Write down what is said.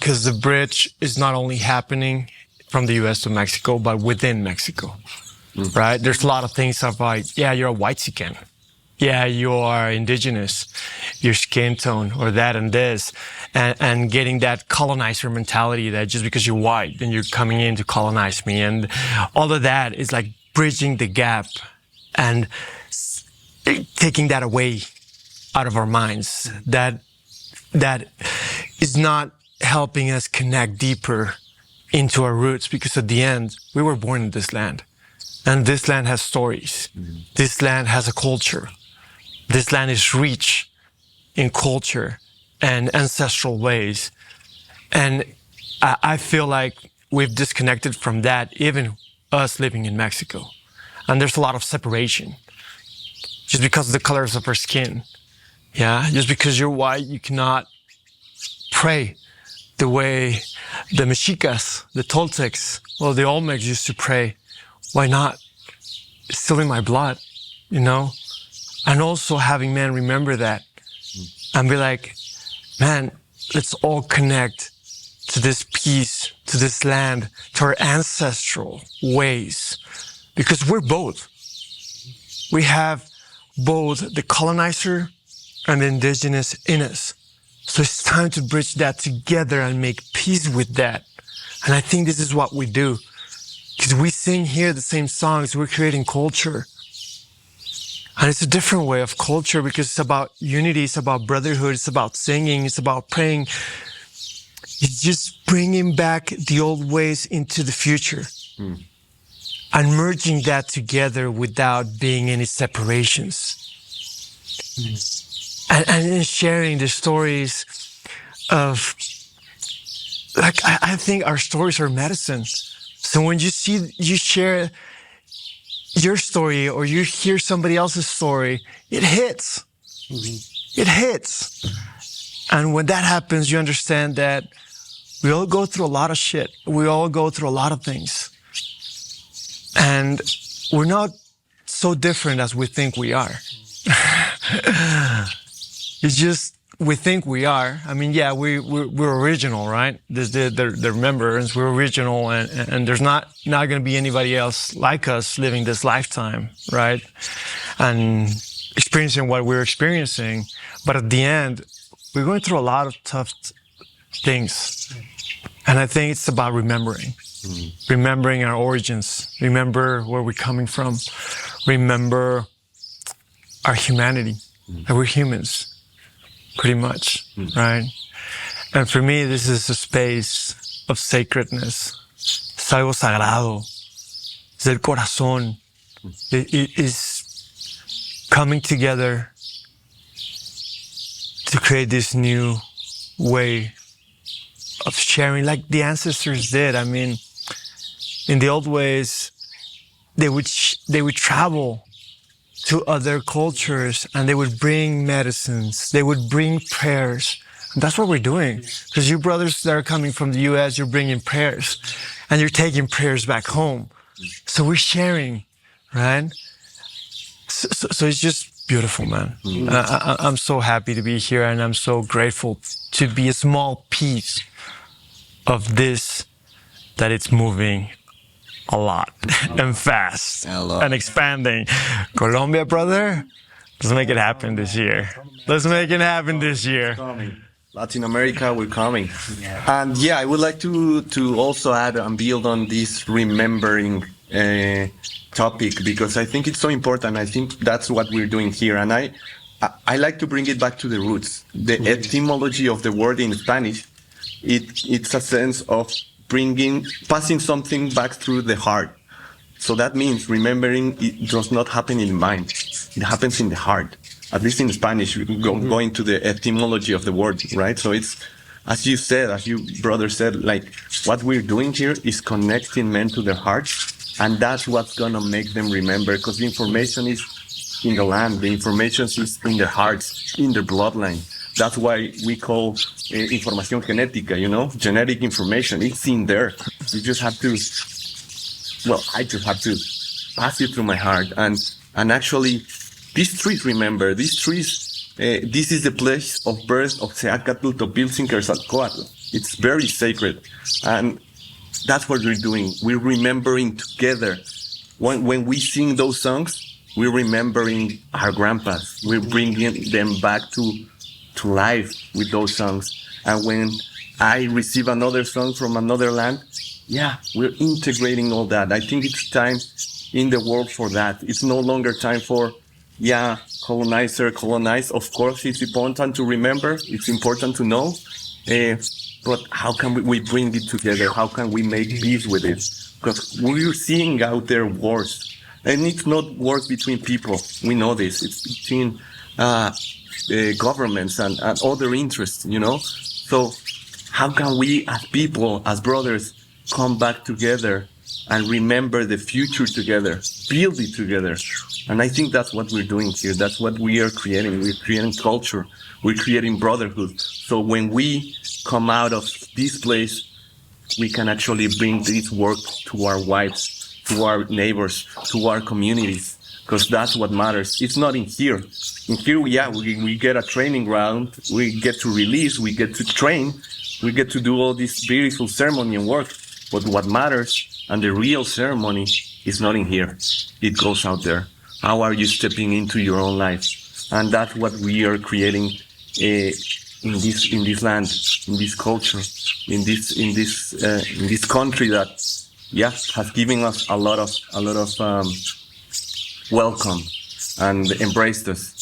because the bridge is not only happening from the US to Mexico, but within Mexico, right? There's a lot of things about, yeah, you're a white-Mexican. Yeah, you are indigenous, your skin tone, or that and this, and getting that colonizer mentality that just because you're white, then you're coming in to colonize me. And all of that is like bridging the gap and taking that away out of our minds. That is not helping us connect deeper into our roots, because at the end, we were born in this land. And this land has stories. This land has a culture. This land is rich in culture and ancestral ways. And I feel like we've disconnected from that, even us living in Mexico. And there's a lot of separation just because of the colors of our skin. Yeah, just because you're white, you cannot pray the way the Mexicas, the Toltecs, or the Olmecs used to pray. Why not? It's still in my blood, you know? And also having men remember that and be like, man, let's all connect to this peace, to this land, to our ancestral ways, because we're both. We have both the colonizer and the indigenous in us. So it's time to bridge that together and make peace with that. And I think this is what we do, because we sing here the same songs, we're creating culture. And it's a different way of culture, because it's about unity, it's about brotherhood, it's about singing, it's about praying. It's just bringing back the old ways into the future and merging that together without being any separations. And sharing the stories of, like, I think our stories are medicine. So when you share your story or you hear somebody else's story, it hits. It hits. And when that happens, you understand that we all go through a lot of shit. We all go through a lot of things. And we're not so different as we think we are. It's just, we think we are. I mean, yeah, we're original, right? There's the remembrance, we're original, and there's not going to be anybody else like us living this lifetime, right? And experiencing what we're experiencing. But at the end, we're going through a lot of tough things. And I think it's about remembering. Remembering our origins. Remember where we're coming from. Remember our humanity. That we're humans. Pretty much, right? And for me, this is a space of sacredness. Es algo sagrado. Es del corazón. It is coming together to create this new way of sharing, like the ancestors did. I mean, in the old ways, they would travel to other cultures, and they would bring medicines, they would bring prayers. And that's what we're doing. Because you brothers that are coming from the US, you're bringing prayers, and you're taking prayers back home. So we're sharing, right? So it's just beautiful, man. I'm so happy to be here, and I'm so grateful to be a small piece of this, that it's moving a lot and fast and expanding. Colombia, brother, let's make it happen this year. Let's make it happen this year. Latin America, we're coming. And yeah, I would like to also add and build on this remembering topic, because I think it's so important. I think that's what we're doing here. And I like to bring it back to the roots. The etymology of the word in Spanish, it's a sense of passing something back through the heart. So that means remembering, it does not happen in the mind. It happens in the heart. At least in Spanish, we can go into the etymology of the word, right? So it's, as you said, as you brother said, like, what we're doing here is connecting men to their hearts. And that's what's going to make them remember, because the information is in the land. The information is in their hearts, in their bloodline. That's why we call información genética, you know, genetic information. It's in there. You just have to, well, I just have to pass it through my heart. And actually, these trees, remember, these trees, this is the place of birth of Seacatl, Topiltzin, Quetzalcoatl. It's very sacred. And that's what we're doing. We're remembering together. When we sing those songs, we're remembering our grandpas. We're bringing them back to life with those songs. And when I receive another song from another land, yeah, we're integrating all that. I think it's time in the world for that. It's no longer time for, yeah, colonizer, colonize. Of course, it's important to remember. It's important to know. But how can we bring it together? How can we make peace with it? Because we're seeing out there wars. And it's not wars between people. We know this. It's between governments and other interests, you know? So how can we, as people, as brothers, come back together and remember the future together, build it together? And I think that's what we're doing here. That's what we are creating. We're creating culture. We're creating brotherhood. So when we come out of this place, we can actually bring this work to our wives, to our neighbors, to our communities, because that's what matters. It's not in here. In here, we get a training ground, we get to release, we get to train, we get to do all this beautiful ceremony and work. But what matters, and the real ceremony, is not in here. It goes out there. How are you stepping into your own life? And that's what we are creating in this land, in this culture, in this country that, yeah, has given us a lot of welcome and embraced us.